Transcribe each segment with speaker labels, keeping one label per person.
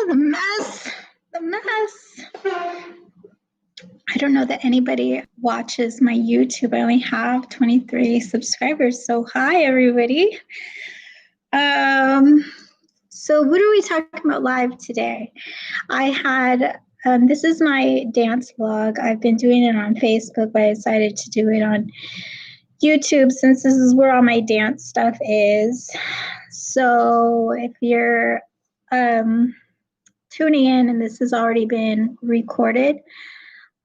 Speaker 1: Oh, the mess. The mess. I don't know that anybody watches my YouTube. I only have 23 subscribers. So hi, everybody. So what are we talking about live today? I had, this is my dance vlog. I've been doing it on Facebook, but I decided to do it on YouTube since this is where all my dance stuff is. So if you're tuning in and this has already been recorded,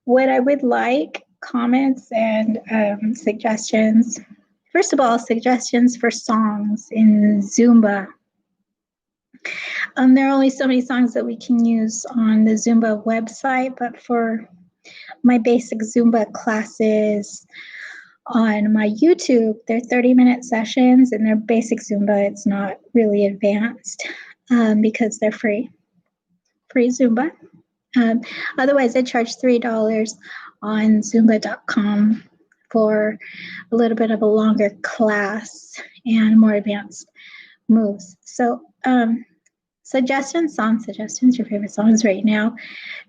Speaker 1: what I would like, comments and suggestions. First of all, suggestions for songs in Zumba. There are only so many songs that we can use on the Zumba website, but for my basic Zumba classes on my YouTube, they're 30-minute sessions and they're basic Zumba. It's not really advanced because they're free Zumba. Otherwise, I charge $3 on Zumba.com for a little bit of a longer class and more advanced moves. So song suggestions, your favorite songs right now.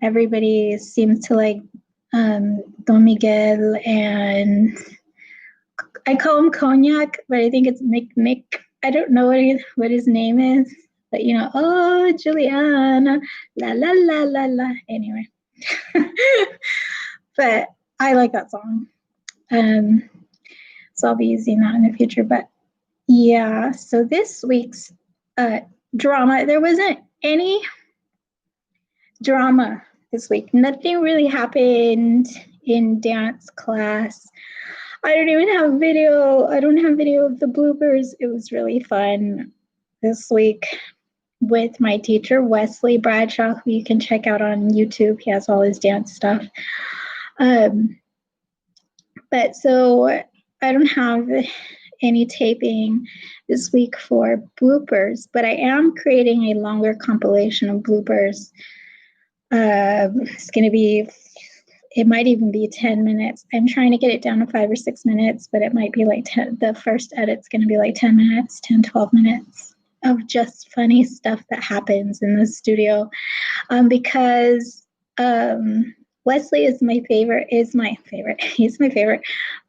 Speaker 1: Everybody seems to like Don Miguel, and I call him Cognac, but I think it's Mick. I don't know what his name is. But, you know, oh, Juliana, la, la, la, la, la. Anyway. But I like that song. So I'll be using that in the future. But, yeah, so this week's drama, there wasn't any drama this week. Nothing really happened in dance class. I don't even have video. I don't have video of the bloopers. It was really fun this week with my teacher, Wesley Bradshaws, who you can check out on YouTube. He has all his dance stuff. But so I don't have any taping this week for bloopers, but I am creating a longer compilation of bloopers. It's going to be, it might even be 10 minutes. I'm trying to get it down to 5 or 6 minutes, but it might be like 10, the first edit's going to be like 10 minutes, 10, 12 minutes. Of just funny stuff that happens in the studio, because Wesley is my favorite. He's my favorite,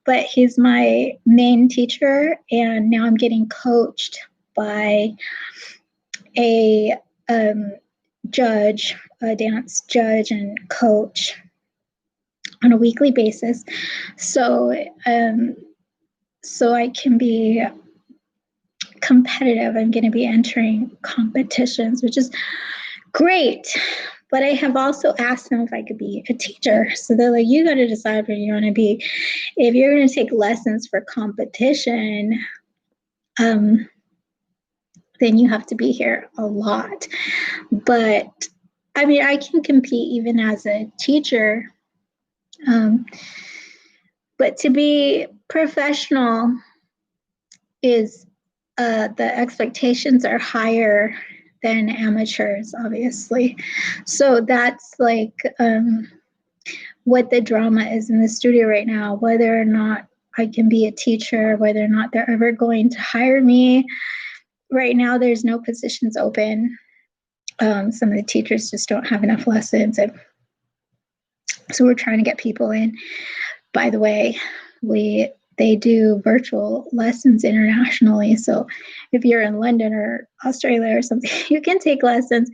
Speaker 1: but he's my main teacher, and now I'm getting coached by a judge, a dance judge and coach on a weekly basis. So I can be competitive. I'm going to be entering competitions, which is great. But I have also asked them if I could be a teacher. So they're like, you got to decide where you want to be. If you're going to take lessons for competition, then you have to be here a lot. But I mean, I can compete even as a teacher. But to be professional is the expectations are higher than amateurs, obviously. So that's like what the drama is in the studio right now, whether or not I can be a teacher, whether or not they're ever going to hire me. Right now, there's no positions open. Some of the teachers just don't have enough lessons. And so we're trying to get people in. By the way, they do virtual lessons internationally. So if you're in London or Australia or something, you can take lessons.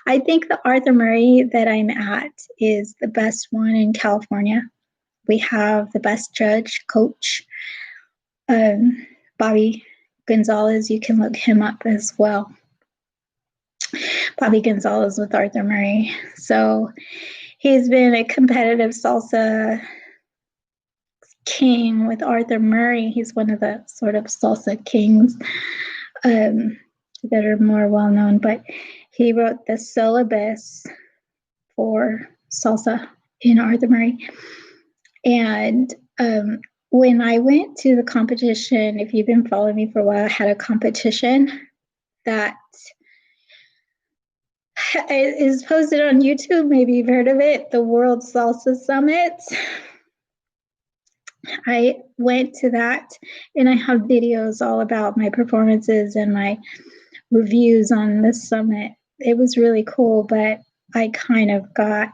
Speaker 1: I think the Arthur Murray that I'm at is the best one in California. We have the best judge, coach, Bobby Gonzalez. You can look him up as well. Bobby Gonzalez with Arthur Murray. So he's been a competitive salsa king with Arthur Murray. He's one of the sort of salsa kings that are more well known, but he wrote the syllabus for salsa in Arthur Murray. And when I went to the competition, if you've been following me for a while, I had a competition that is posted on YouTube. Maybe you've heard of it, the World Salsa Summit. I went to that, and I have videos all about my performances and my reviews on this summit. it was really cool, but I kind of got,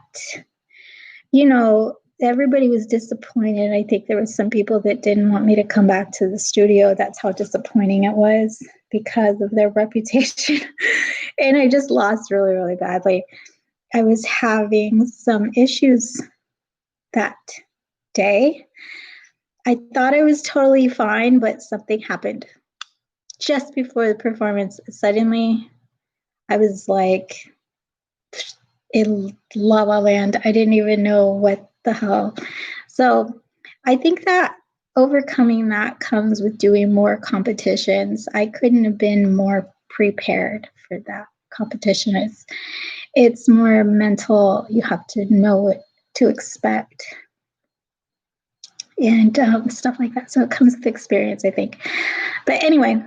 Speaker 1: you know, everybody was disappointed. I think there was some people that didn't want me to come back to the studio. That's how disappointing it was because of their reputation. And I just lost really, really badly. I was having some issues that day. I thought I was totally fine, but something happened just before the performance. Suddenly, I was like in La La Land. I didn't even know what the hell. So I think that overcoming that comes with doing more competitions. I couldn't have been more prepared for that competition. It's more mental. You have to know what to expect and stuff like that. So it comes with experience, I think. But anyway,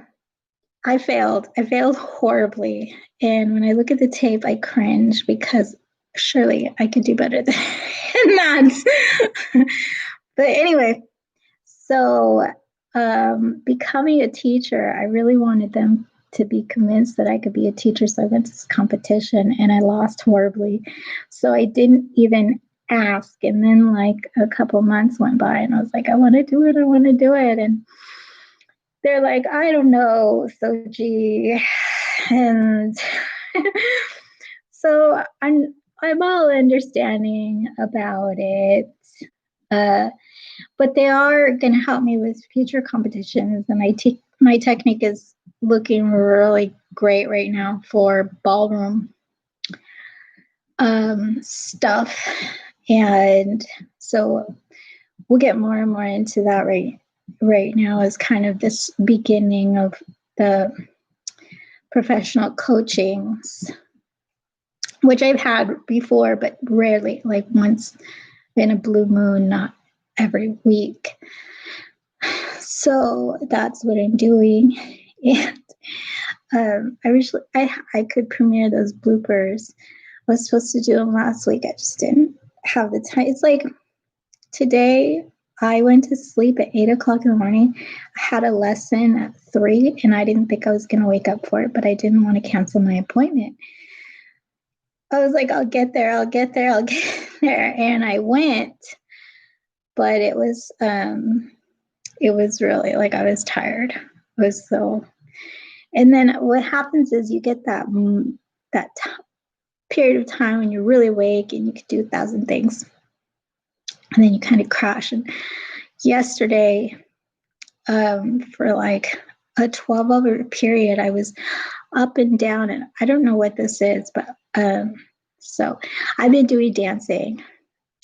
Speaker 1: I failed. I failed horribly. And when I look at the tape, I cringe because surely I could do better than that. But anyway, so becoming a teacher, I really wanted them to be convinced that I could be a teacher. So I went to this competition and I lost horribly. So I didn't even ask. And then like a couple months went by and I was like, I want to do it. I want to do it. And they're like, I don't know, Soji. And so I'm all understanding about it. But they are going to help me with future competitions. And my technique is looking really great right now for ballroom stuff. And so we'll get more and more into that right now as kind of this beginning of the professional coachings, which I've had before, but rarely, like once in a blue moon, not every week. So that's what I'm doing. And I could premiere those bloopers. I was supposed to do them last week. I just didn't have the time. It's like today I went to sleep at 8:00 in the morning. I had a lesson at 3 and I didn't think I was going to wake up for it, but I didn't want to cancel my appointment. I was like, I'll get there. And I went, but it was really like I was tired. It was so, and then what happens is you get that period of time when you're really awake and you can do 1,000 things. And then you kind of crash. And yesterday, for like a 12-hour period, I was up and down, and I don't know what this is, but so I've been doing dancing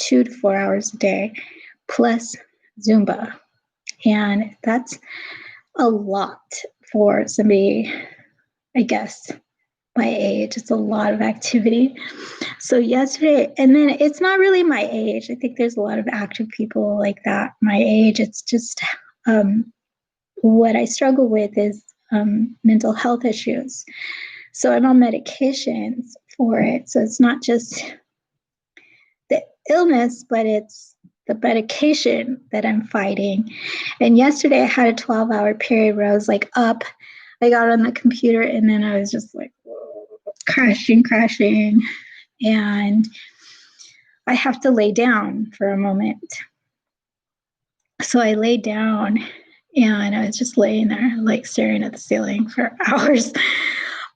Speaker 1: 2 to 4 hours a day, plus Zumba, and that's a lot for somebody, I guess, my age. It's a lot of activity. So yesterday, and then it's not really my age. I think there's a lot of active people like that my age. It's just what I struggle with is mental health issues. So I'm on medications for it. So it's not just the illness, but it's the medication that I'm fighting. And yesterday I had a 12-hour period where I was like up, I got on the computer, and then I was just like crashing. And I have to lay down for a moment. So I laid down and I was just laying there, like staring at the ceiling for hours.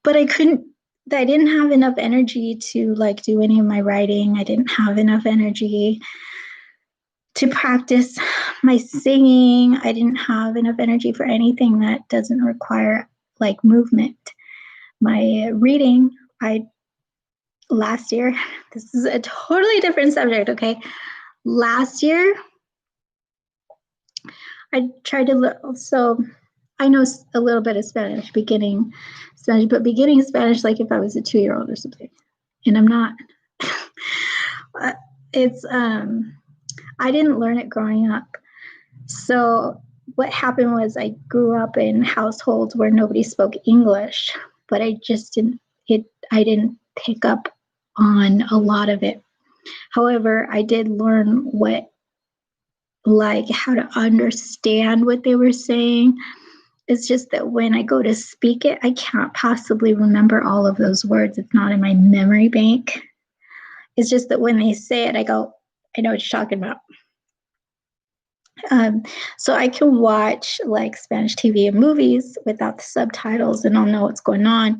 Speaker 1: But I didn't have enough energy to like do any of my writing. I didn't have enough energy to practice my singing. I didn't have enough energy for anything that doesn't require like movement. My reading, last year, this is a totally different subject, okay? Last year, I tried to, so I know a little bit of Spanish, beginning Spanish like if I was a 2-year-old or something. And I'm not. It's, I didn't learn it growing up. So what happened was I grew up in households where nobody spoke English, but I didn't pick up on a lot of it. However, I did learn how to understand what they were saying. It's just that when I go to speak it, I can't possibly remember all of those words. It's not in my memory bank. It's just that when they say it, I go, I know what you're talking about. So I can watch like Spanish TV and movies without the subtitles, and I'll know what's going on.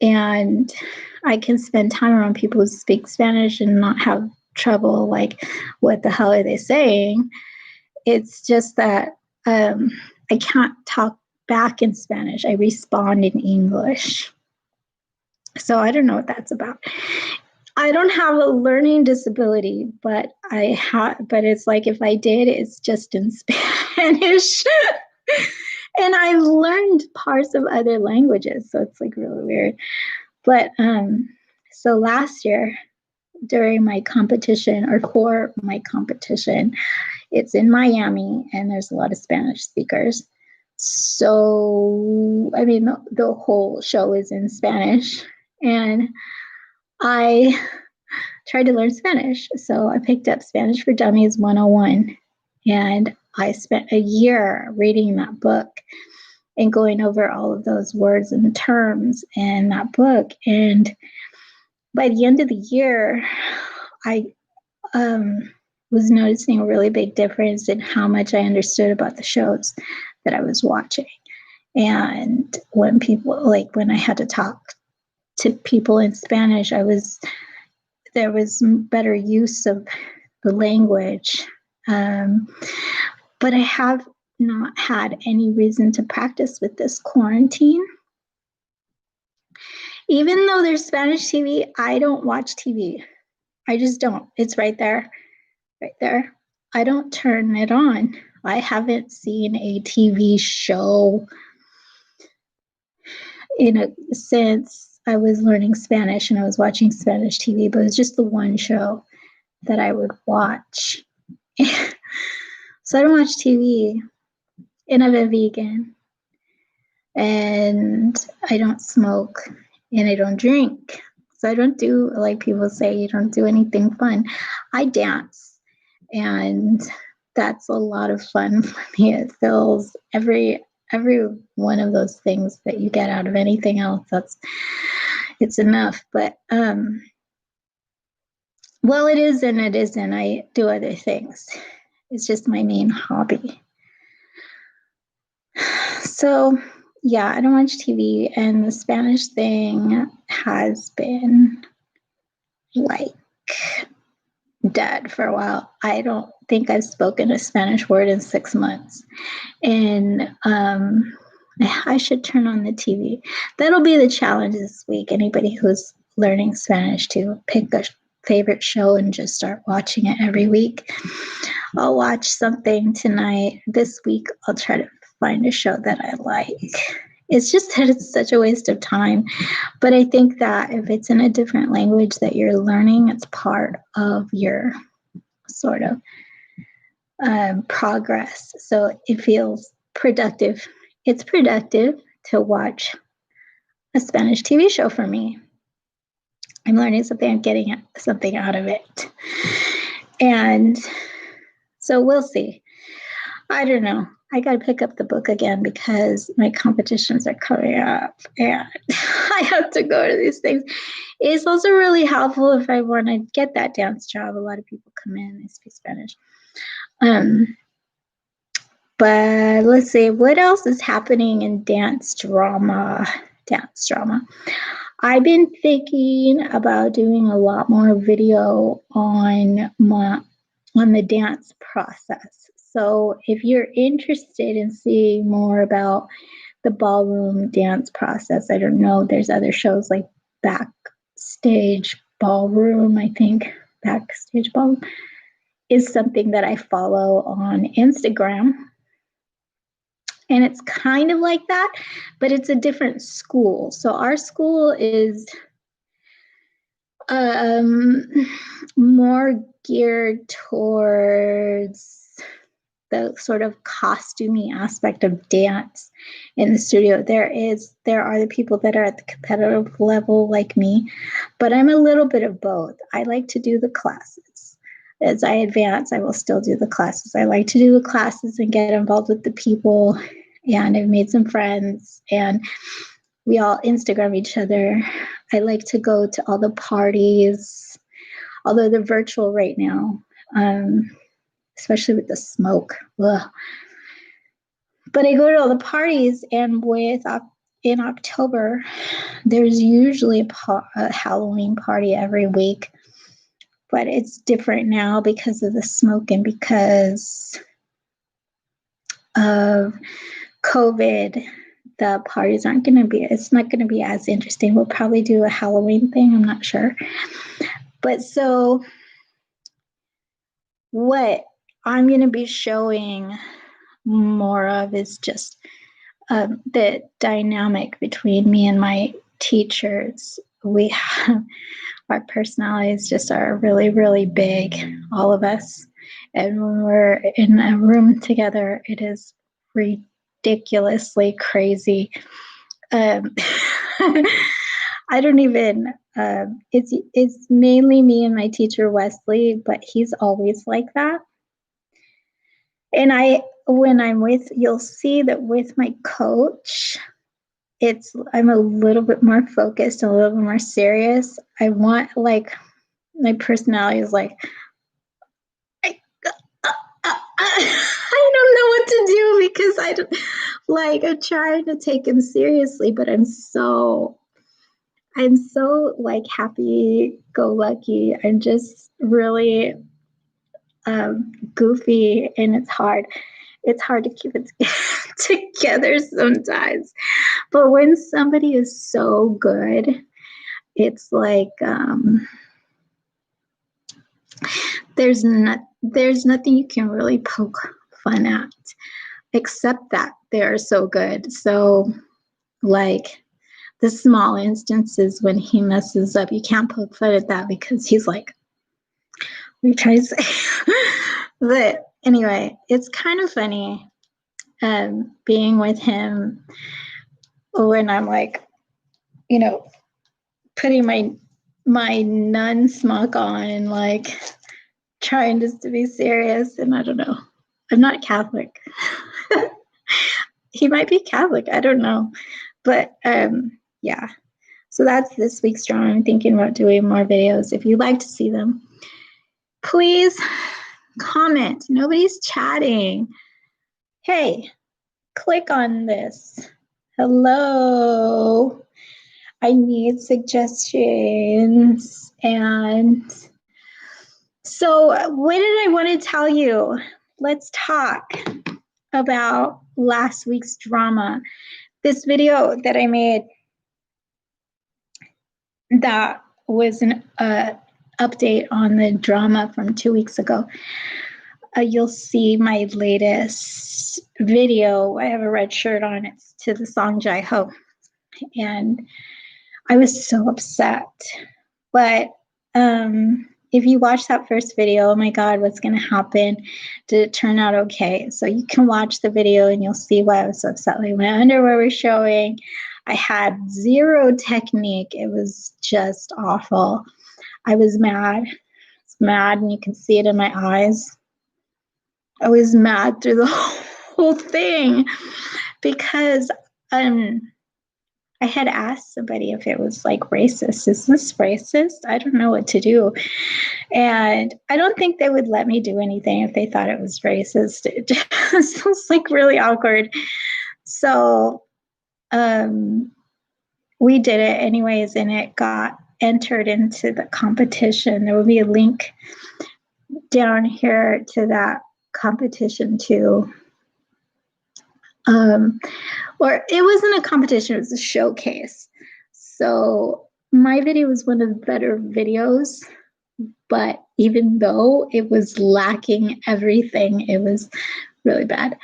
Speaker 1: And I can spend time around people who speak Spanish and not have trouble like, what the hell are they saying? It's just that I can't talk back in Spanish. I respond in English. So I don't know what that's about. I don't have a learning disability, but but it's like if I did, it's just in Spanish. And I've learned parts of other languages, so it's like really weird. But so last year during my competition, or for my competition, it's in Miami and there's a lot of Spanish speakers. So, I mean, the whole show is in Spanish, and I tried to learn Spanish. So I picked up Spanish for Dummies 101, and I spent a year reading that book and going over all of those words and terms in that book. And by the end of the year, I was noticing a really big difference in how much I understood about the shows that I was watching. And when I had to talk to people in Spanish, there was better use of the language. But I have not had any reason to practice with this quarantine. Even though there's Spanish TV, I don't watch TV. I just don't. It's right there. I don't turn it on. I haven't seen a TV show since I was learning Spanish and I was watching Spanish TV, but it's just the one show that I would watch. So I don't watch TV, and I'm a vegan, and I don't smoke, and I don't drink. So I don't do, like people say, you don't do anything fun. I dance, and that's a lot of fun for me. It fills every one of those things that you get out of anything else. It's enough. But well, it is and it isn't. I do other things. It's just my main hobby. So yeah, I don't watch TV, and the Spanish thing has been like dead for a while. I don't think I've spoken a Spanish word in 6 months. And I should turn on the TV. That'll be the challenge this week. Anybody who's learning Spanish, to pick a favorite show and just start watching it every week. I'll watch something tonight. This week, I'll try to find a show that I like. It's just that it's such a waste of time. But I think that if it's in a different language that you're learning, it's part of your sort of progress. So it feels productive. It's productive to watch a Spanish TV show for me. I'm learning something, I'm getting something out of it. And so we'll see. I don't know. I got to pick up the book again because my competitions are coming up and I have to go to these things. It's also really helpful if I want to get that dance job. A lot of people come in, they speak Spanish. But let's see, what else is happening in dance drama? I've been thinking about doing a lot more video on the dance process. So if you're interested in seeing more about the ballroom dance process, I don't know, there's other shows like Backstage Ballroom, I think. Backstage Ballroom is something that I follow on Instagram. And it's kind of like that, but it's a different school. So our school is more geared towards the sort of costumey aspect of dance in the studio. There are the people that are at the competitive level like me, but I'm a little bit of both. I like to do the classes. as I advance, I will still do the classes. I like to do the classes and get involved with the people. And I've made some friends and we all Instagram each other. I like to go to all the parties, although they're virtual right now, especially with the smoke. Ugh. But I go to all the parties, and in October, there's usually a Halloween party every week. But it's different now because of the smoke and because of COVID. The parties aren't going to be, it's not going to be as interesting. We'll probably do a Halloween thing. I'm not sure. But so what I'm going to be showing more of is just the dynamic between me and my teachers. We have, our personalities just are really, really big, all of us. And when we're in a room together, it is ridiculously crazy. I don't even, it's mainly me and my teacher, Wesley, but he's always like that. And when I'm with, you'll see that with my coach, I'm a little bit more focused, a little bit more serious. I want, like, my personality is like, I don't know what to do because I'm trying to take him seriously, but I'm so like happy go lucky. I'm just really goofy, and it's hard to keep it together sometimes. But when somebody is so good, it's like there's nothing you can really poke fun at, except that they are so good. So, like, the small instances when he messes up, you can't poke fun at that because he's like, what are you trying to say? But anyway, it's kind of funny being with him when I'm like, you know, putting my nun smock on, like trying just to be serious. And I don't know, I'm not Catholic. He might be Catholic, I don't know. But yeah, so that's this week's drama. I'm thinking about doing more videos. If you'd like to see them, please comment. Nobody's chatting. Hey, click on this. Hello. I need suggestions. And so what did I want to tell you? Let's talk about last week's drama. This video that I made that was an update on the drama from 2 weeks ago. You'll see my latest video. I have a red shirt on. It's to the song Jai Ho. And I was so upset. But if you watch that first video, oh my God, what's going to happen? Did it turn out okay? So you can watch the video and you'll see why I was so upset. Like, my underwear was showing. I had zero technique. It was just awful. I was mad. And you can see it in my eyes. I was mad through the whole thing because I had asked somebody if it was like racist. Is this racist? I don't know what to do. And I don't think they would let me do anything if they thought it was racist. It just was like really awkward. So we did it anyways, and it got entered into the competition. There will be a link down here to that competition too. Or it wasn't a competition, it was a showcase. So my video was one of the better videos, but even though it was lacking everything, it was really bad.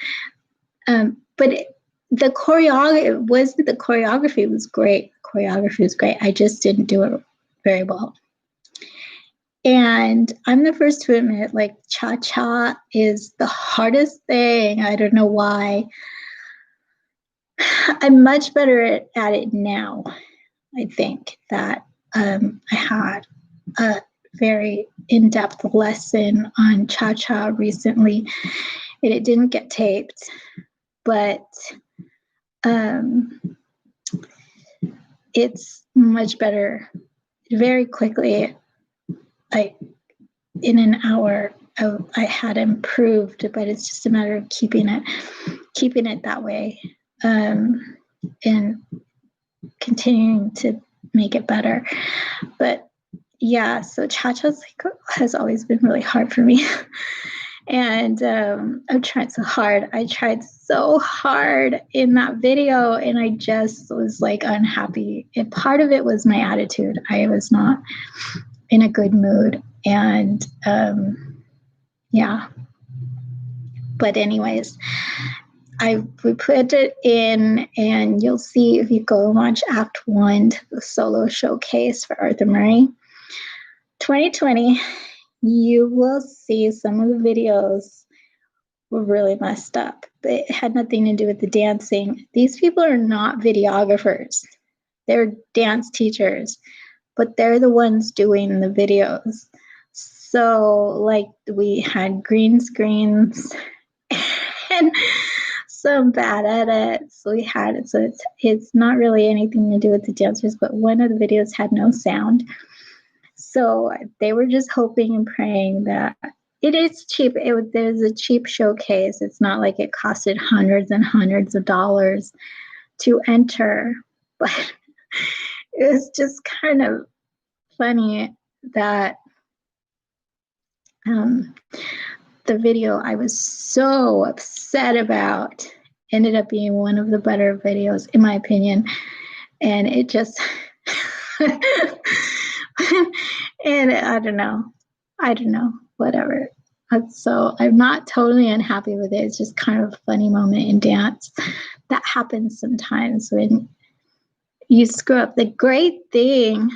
Speaker 1: But the choreography was great. Choreography was great. I just didn't do it very well. And I'm the first to admit, like, cha-cha is the hardest thing. I don't know why. I'm much better at it now. I think that I had very in-depth lesson on cha-cha recently, and it didn't get taped, but it's much better. Very quickly, in an hour, I had improved, but it's just a matter of keeping it that way, and continuing to make it better. But yeah, so cha-cha's has always been really hard for me. And I've tried so hard. I tried so hard in that video, and I just was like unhappy. And part of it was my attitude. I was not in a good mood. And yeah. But anyways, we put it in, and you'll see if you go watch Act 1, the solo showcase for Arthur Murray 2020, you will see some of the videos were really messed up. But it had nothing to do with the dancing. These people are not videographers. They're dance teachers, but they're the ones doing the videos. So like we had green screens and some bad edits we had. So it's not really anything to do with the dancers, but one of the videos had no sound. So they were just hoping and praying that it is cheap. There's a cheap showcase. It's not like it costed hundreds and hundreds of dollars to enter, but it was just kind of funny that the video I was so upset about ended up being one of the better videos, in my opinion. And it just, and I don't know, whatever. So I'm not totally unhappy with it. It's just kind of a funny moment in dance. That happens sometimes when you screw up. The great thing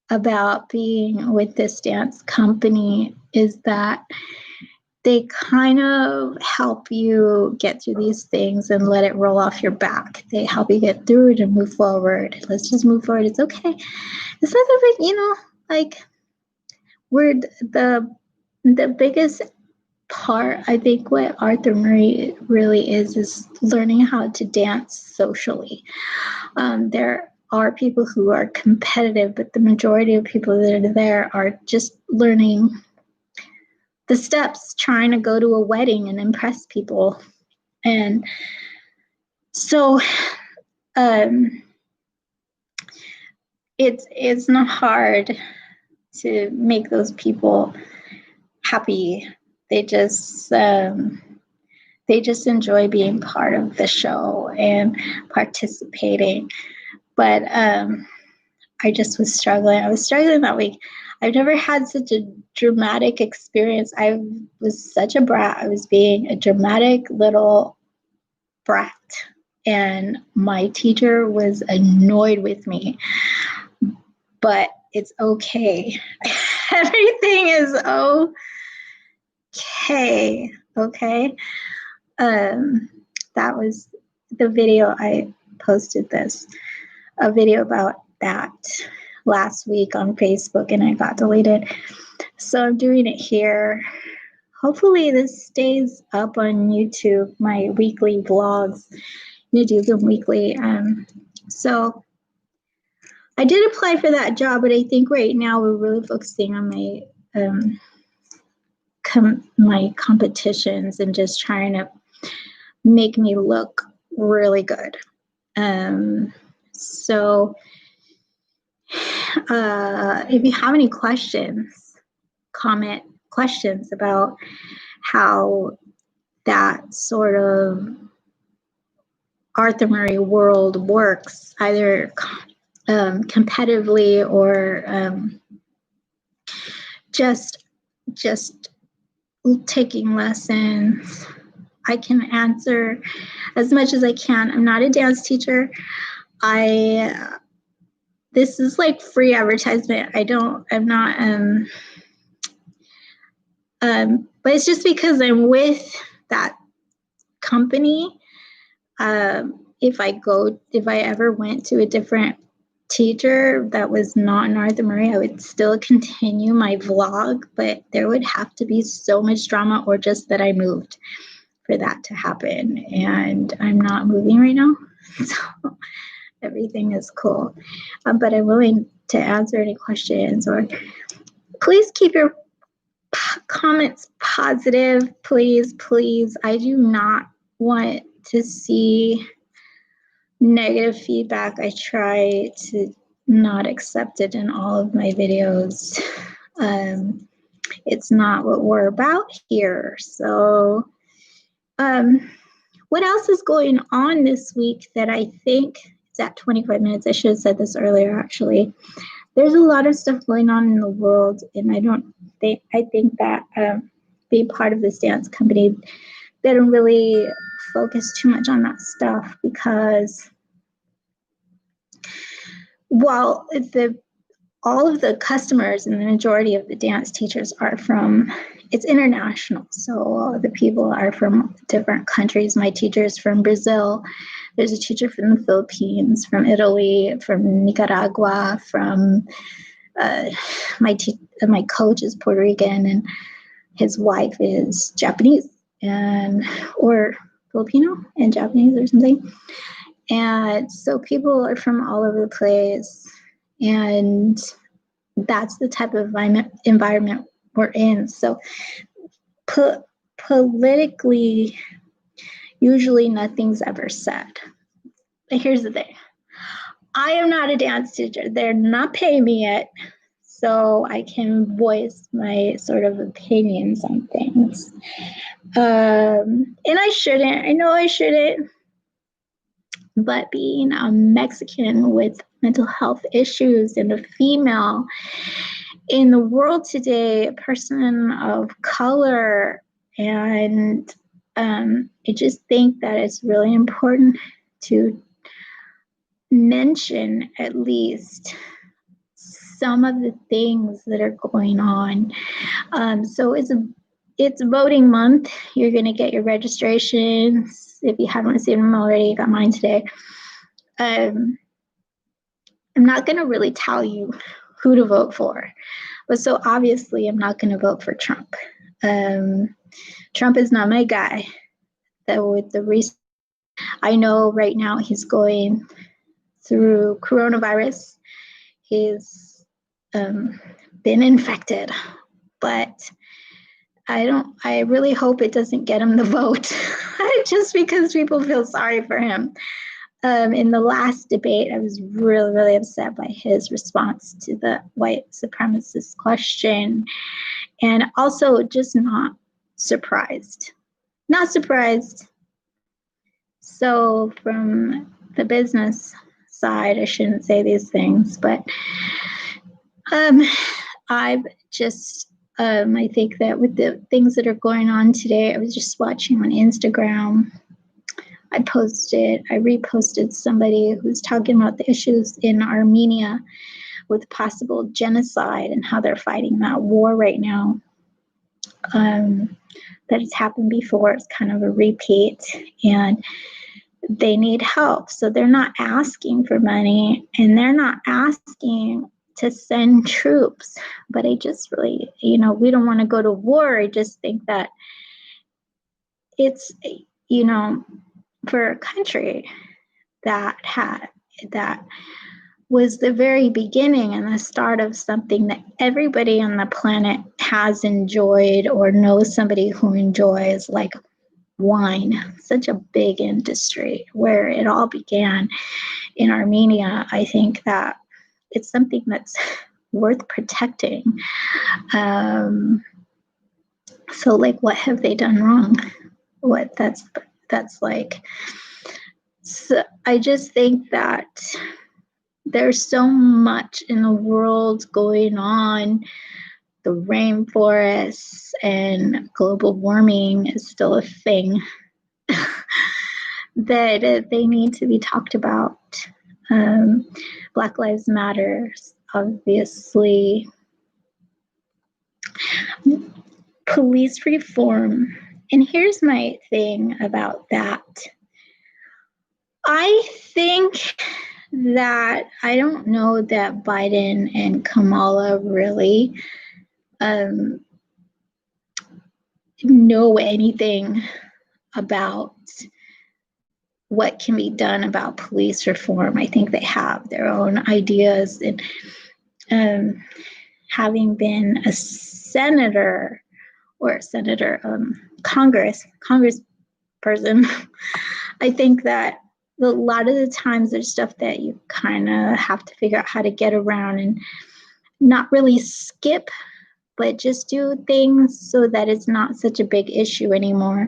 Speaker 1: about being with this dance company is that they kind of help you get through these things and let it roll off your back. They help you get through it and move forward. Let's just move forward. It's okay. It's not a big, like we're the biggest part, I think what Arthur Murray really is learning how to dance socially. There are people who are competitive, but the majority of people that are there are just learning the steps, trying to go to a wedding and impress people. And so it's not hard to make those people happy. They just enjoy being part of the show and participating. But I just was struggling. I was struggling that week. I've never had such a dramatic experience. I was such a brat. I was being a dramatic little brat. And my teacher was annoyed with me. But it's okay. Everything is okay. Okay. That was the video. I posted a video about that last week on Facebook, and it got deleted. So I'm doing it here. Hopefully this stays up on YouTube, my weekly vlogs. I'm going to do them weekly. So I did apply for that job, but I think right now we're really focusing on my competitions and just trying to make me look really good. So if you have any questions about how that sort of Arthur Murray world works, either competitively or just taking lessons, I can answer as much as I can. I'm not a dance teacher. This is like free advertisement. I'm not, but it's just because I'm with that company. If I ever went to a different teacher that was not in Arthur Murray, I would still continue my vlog, but there would have to be so much drama or just that I moved for that to happen. And I'm not moving right now. So everything is cool. But I'm willing to answer any questions, or please keep your comments positive. Please, please. I do not want to see negative feedback. I try to not accept it in all of my videos. It's not what we're about here. So what else is going on this week that I think is at 25 minutes? I should have said this earlier, actually. There's a lot of stuff going on in the world, and I think that being part of this dance company, they don't really focus too much on that stuff, because while all of the customers and the majority of the dance teachers it's international. So the people are from different countries. My teacher is from Brazil. There's a teacher from the Philippines, from Italy, from Nicaragua, from my coach is Puerto Rican, and his wife is Japanese or Filipino and Japanese or something. And so people are from all over the place, and that's the type of environment we're in. So politically, usually nothing's ever said. But here's the thing. I am not a dance teacher. They're not paying me yet, so I can voice my sort of opinions on things. And I shouldn't. I know I shouldn't. But being a Mexican with mental health issues and a female in the world today, a person of color, and I just think that it's really important to mention at least some of the things that are going on. So it's voting month. You're going to get your registrations. If you haven't received them already, you got mine today. I'm not going to really tell you who to vote for. But so obviously, I'm not going to vote for Trump. Trump is not my guy. I know right now he's going through coronavirus. He's been infected, but I really hope it doesn't get him the vote, just because people feel sorry for him. In the last debate, I was really, really upset by his response to the white supremacist question, and also just not surprised. Not surprised. So from the business side, I shouldn't say these things, but I've just, I think that with the things that are going on today, I was just watching on Instagram. I reposted somebody who's talking about the issues in Armenia with possible genocide and how they're fighting that war right now. That has happened before. It's kind of a repeat, and they need help. So they're not asking for money, and they're not asking to send troops. But I just really, we don't want to go to war. I just think that it's, for a country that was the very beginning and the start of something that everybody on the planet has enjoyed or knows somebody who enjoys, like wine, such a big industry, where it all began in Armenia. I think that it's something that's worth protecting. So like, what have they done wrong? That's like, so I just think that there's so much in the world going on. The rainforests and global warming is still a thing that they need to be talked about. Black Lives Matter, obviously. Police reform. And here's my thing about that. I think that I don't know that Biden and Kamala really know anything about what can be done about police reform. I think they have their own ideas, and having been a senator Congress person, I think that a lot of the times there's stuff that you kind of have to figure out how to get around and not really skip, but just do things so that it's not such a big issue anymore.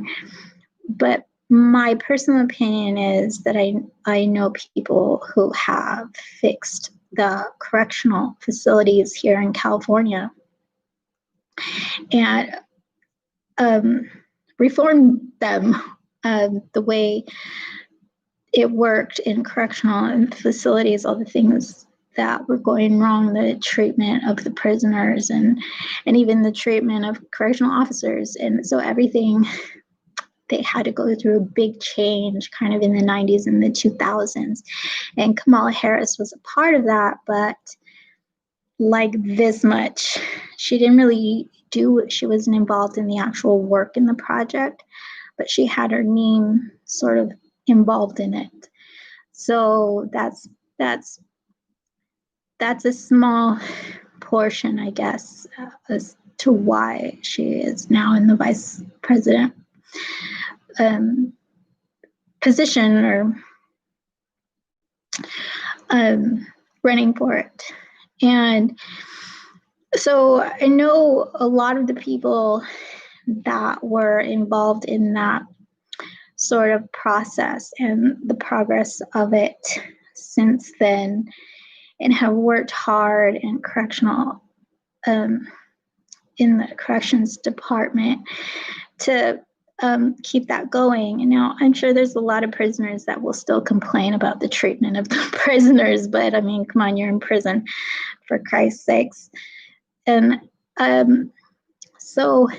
Speaker 1: But my personal opinion is that I know people who have fixed the correctional facilities here in California and reformed them the way it worked in correctional facilities, all the things that were going wrong, the treatment of the prisoners and even the treatment of correctional officers. And so everything, they had to go through a big change kind of in the 90s and the 2000s. And Kamala Harris was a part of that, but like this much, she didn't really do, she wasn't involved in the actual work in the project, but she had her name sort of involved in it. So that's a small portion, I guess, as to why she is now in the vice president position or running for it. And so I know a lot of the people that were involved in that sort of process and the progress of it since then, and have worked hard in correctional, in the corrections department to keep that going. And now I'm sure there's a lot of prisoners that will still complain about the treatment of the prisoners, but I mean, come on, you're in prison, for Christ's sakes. And so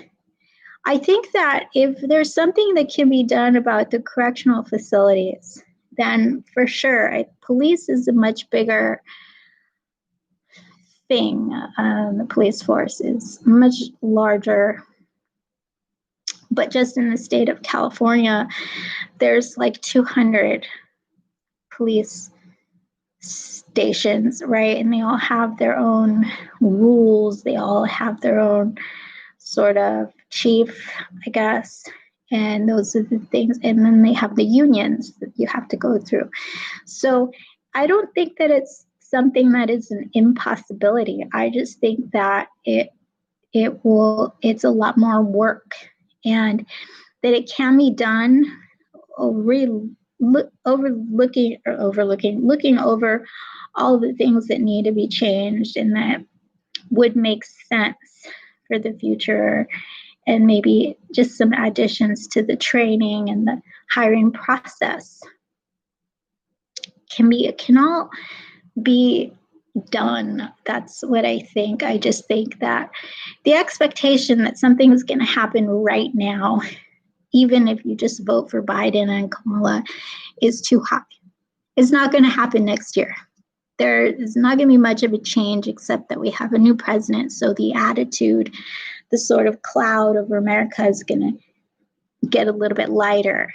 Speaker 1: I think that if there's something that can be done about the correctional facilities, then for sure, police is a much bigger thing. The police force is much larger. But just in the state of California, there's like 200 police stations, right? And they all have their own rules. They all have their own sort of chief, I guess. And those are the things. And then they have the unions that you have to go through. So I don't think that it's something that is an impossibility. I just think that it's a lot more work, and that it can be done looking over all the things that need to be changed and that would make sense for the future, and maybe just some additions to the training and the hiring process can all be done. That's what I think. I just think that the expectation that something is going to happen right now, even if you just vote for Biden and Kamala, is too high. It's not going to happen next year. There is not going to be much of a change except that we have a new president. So the attitude, the sort of cloud over America is going to get a little bit lighter,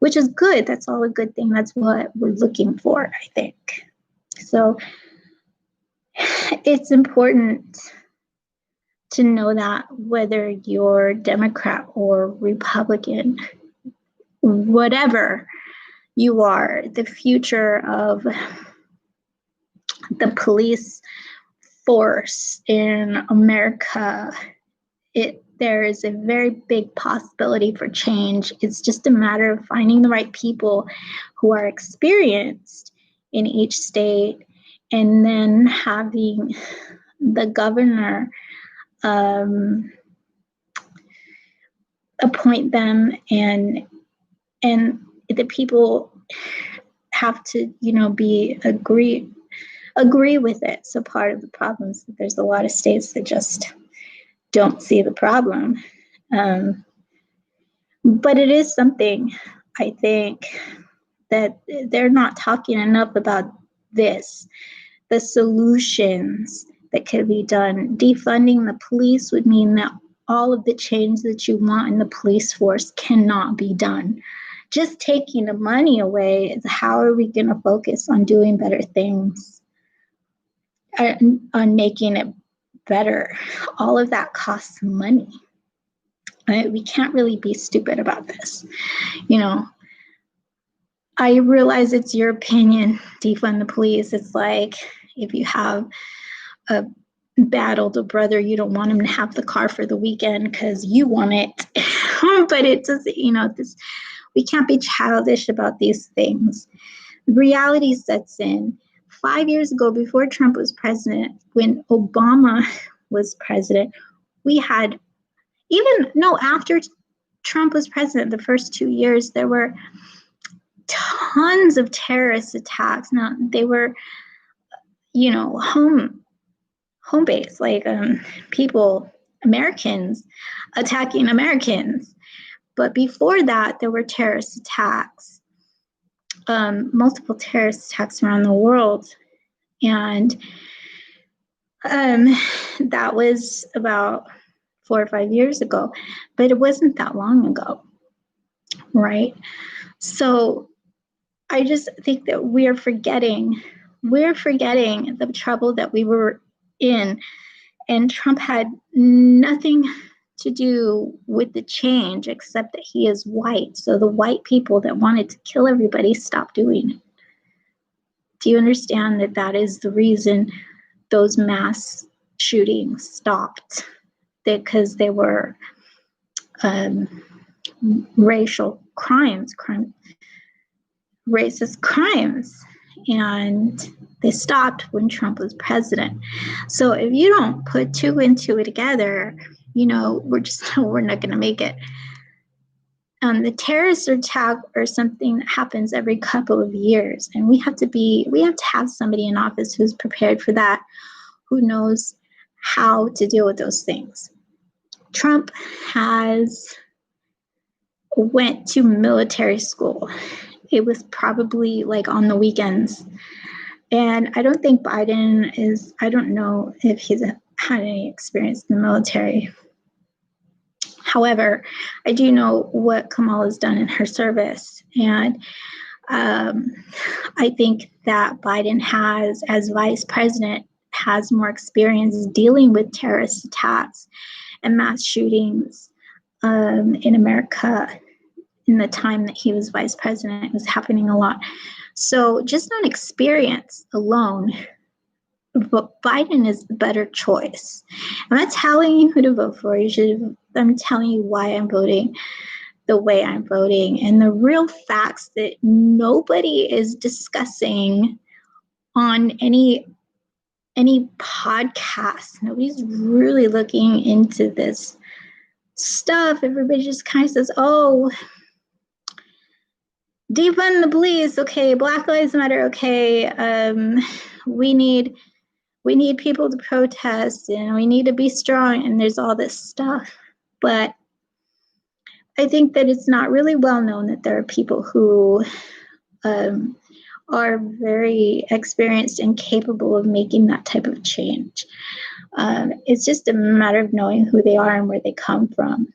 Speaker 1: which is good. That's all a good thing. That's what we're looking for, I think. So it's important to know that whether you're Democrat or Republican, whatever you are, the future of the police force in America, there is a very big possibility for change. It's just a matter of finding the right people who are experienced in each state, and then having the governor appoint them, and the people have to, agree with it. So part of the problem is that there's a lot of states that just don't see the problem. But it is something, I think, that they're not talking enough about this, the solutions that could be done. Defunding the police would mean that all of the change that you want in the police force cannot be done. Just taking the money away is how are we going to focus on doing better things, on making it better? All of that costs money. Right? We can't really be stupid about this. You know, I realize it's your opinion, defund the police. It's like if you have a bad older brother, you don't want him to have the car for the weekend because you want it. But it does, you know, this, we can't be childish about these things. Reality sets in. 5 years ago, before Trump was president, when Obama was president, we had, after Trump was president, the first 2 years, there were tons of terrorist attacks. Now, they were, you know, home base, like people, Americans attacking Americans. But before that, there were terrorist attacks, multiple terrorist attacks around the world. And that was about 4 or 5 years ago, but it wasn't that long ago, right? So I just think that we're forgetting the trouble that we were in, and Trump had nothing to do with the change except that he is white. So the white people that wanted to kill everybody stopped doing it. Do you understand that that is the reason those mass shootings stopped? Because they were racial crimes, racist crimes, and they stopped when Trump was president. So if you don't put two and two together, you know, we're not going to make it. The terrorist attack or something that happens every couple of years, and we have to have somebody in office who's prepared for that, who knows how to deal with those things. Trump went to military school. It was probably like on the weekends. And I don't think Biden I don't know if he's had any experience in the military. However, I do know what Kamala's done in her service. And I think that Biden as vice president, has more experience dealing with terrorist attacks and mass shootings in America. In the time that he was vice president, it was happening a lot. So just on experience alone, but Biden is the better choice. I'm not telling you who to vote for. I'm telling you why I'm voting the way I'm voting, and the real facts that nobody is discussing on any podcast. Nobody's really looking into this stuff. Everybody just kind of says, oh, defund the police, okay, Black Lives Matter, okay, we need people to protest, and we need to be strong, and there's all this stuff. But I think that it's not really well known that there are people who are very experienced and capable of making that type of change. It's just a matter of knowing who they are and where they come from.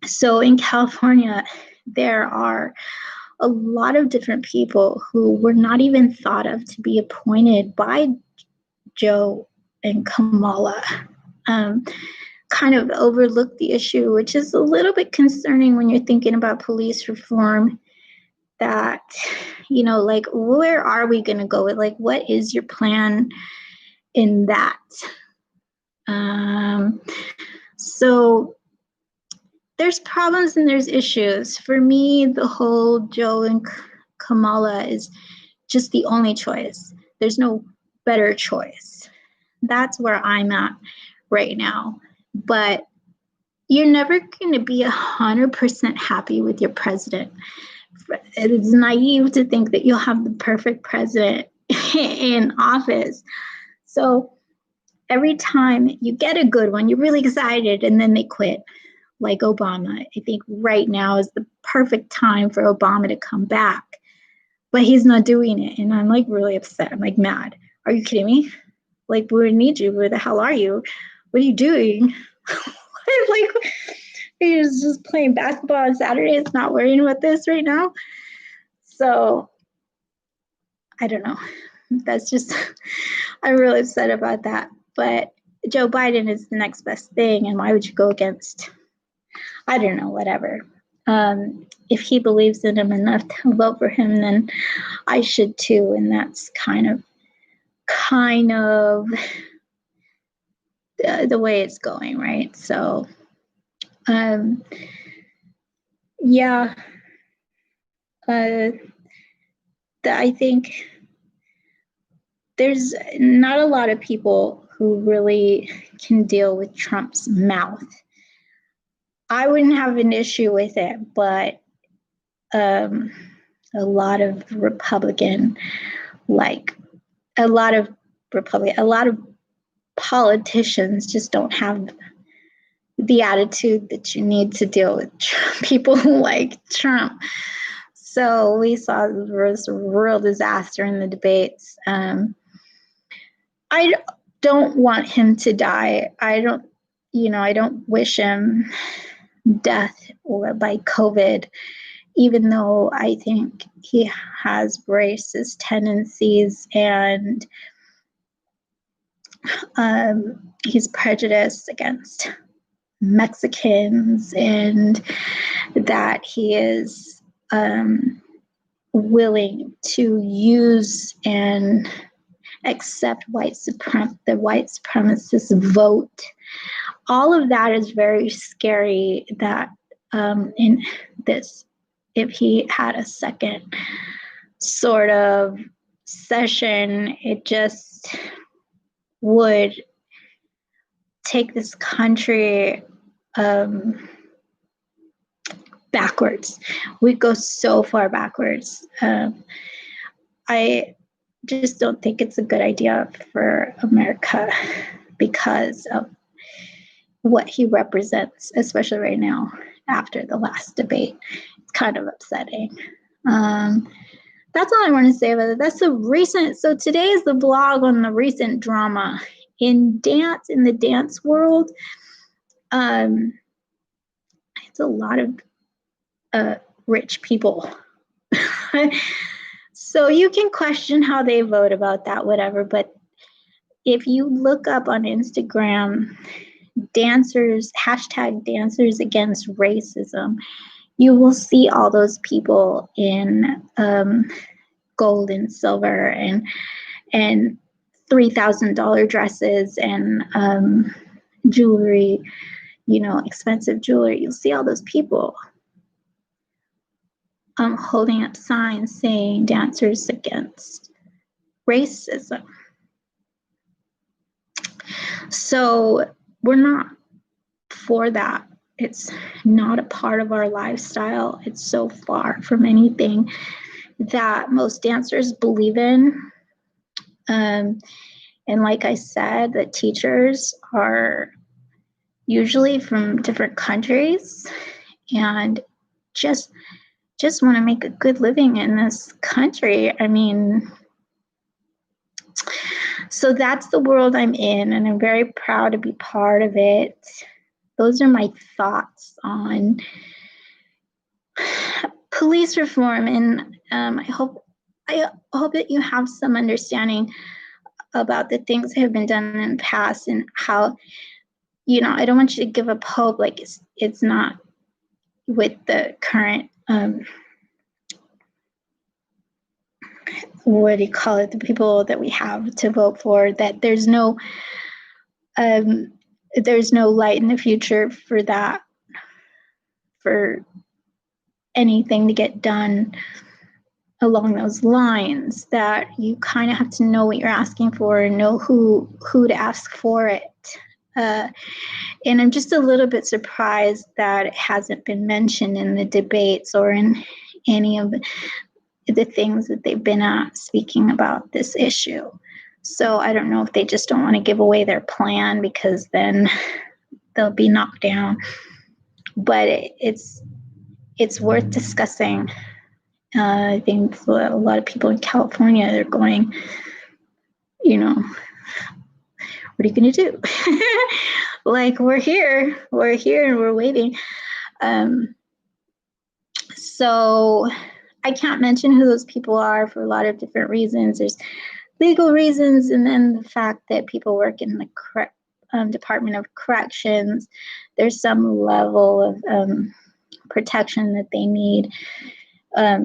Speaker 1: So in California, there are a lot of different people who were not even thought of to be appointed by Joe and Kamala, kind of overlooked the issue, which is a little bit concerning when you're thinking about police reform. That, you know, like, where are we going to go with, like, what is your plan in that? So there's problems and there's issues. For me, the whole Joe and Kamala is just the only choice. There's no better choice. That's where I'm at right now. But you're never going to be 100% happy with your president. It is naive to think that you'll have the perfect president in office. So every time you get a good one, you're really excited, and then they quit. Like Obama. I think right now is the perfect time for Obama to come back. but he's not doing it. And I'm like really upset. I'm like mad. Are you kidding me? Like, we need you. Where the hell are you? What are you doing? Like, he's just playing basketball on Saturdays, not worrying about this right now. So I don't know. That's just, I'm really upset about that. But Joe Biden is the next best thing. And why would you go against, I don't know, whatever. If he believes in him enough to vote for him, then I should too. And that's kind of the way it's going, right? So, yeah, I think there's not a lot of people who really can deal with Trump's mouth. I wouldn't have an issue with it, but a lot of politicians just don't have the attitude that you need to deal with people like Trump. So we saw this real disaster in the debates. I don't want him to die. I don't wish him death or by COVID, even though I think he has racist tendencies and he's prejudiced against Mexicans, and that he is willing to use and accept the white supremacist vote. All of that is very scary. That in this, if he had a second sort of session, it just would take this country backwards. We'd go so far backwards. I just don't think it's a good idea for America because of what he represents, especially right now after the last debate. It's kind of upsetting. That's all I want to say about it. That's so today is the blog on the recent drama in the dance world. It's a lot of rich people. So you can question how they vote about that, whatever. But if you look up on Instagram, hashtag dancers against racism, you will see all those people in gold and silver and $3,000 dresses and jewelry, expensive jewelry. You'll see all those people holding up signs saying dancers against racism. So we're not for that. It's not a part of our lifestyle. It's so far from anything that most dancers believe in. And like I said, the teachers are usually from different countries and just want to make a good living in this country. I mean, so that's the world I'm in, and I'm very proud to be part of it. Those are my thoughts on police reform, and I hope that you have some understanding about the things that have been done in the past and how, I don't want you to give up hope like it's not with the current what do you call it, the people that we have to vote for, that there's no light in the future for that, for anything to get done along those lines, that you kind of have to know what you're asking for and know who to ask for it. And I'm just a little bit surprised that it hasn't been mentioned in the debates or in any of the things that they've been speaking about this issue. So I don't know if they just don't want to give away their plan because then they'll be knocked down. But it's worth discussing. I think a lot of people in California, they're going, you know, what are you going to do? Like, we're here and we're waiting. So I can't mention who those people are for a lot of different reasons. There's legal reasons, and then the fact that people work in the Department of Corrections. There's some level of protection that they need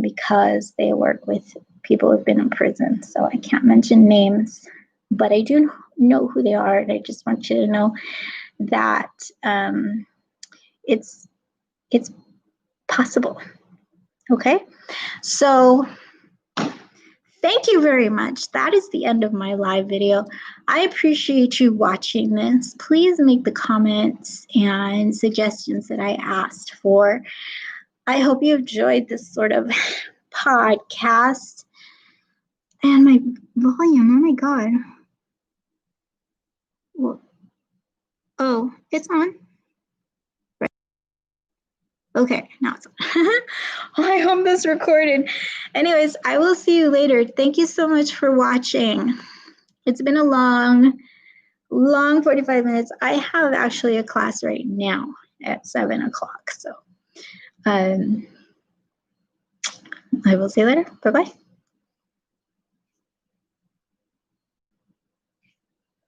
Speaker 1: because they work with people who've been in prison. So I can't mention names, but I do know who they are, and I just want you to know that it's possible. Okay, so thank you very much. That is the end of my live video. I appreciate you watching this. Please make the comments and suggestions that I asked for. I hope you enjoyed this sort of podcast. And my volume, oh my God. Oh, it's on. Right. Okay, now it's on. I hope this recorded. Anyways, I will see you later. Thank you so much for watching. It's been a long 45 minutes. I have actually a class right now at 7 o'clock. So I will see you later. Bye-bye.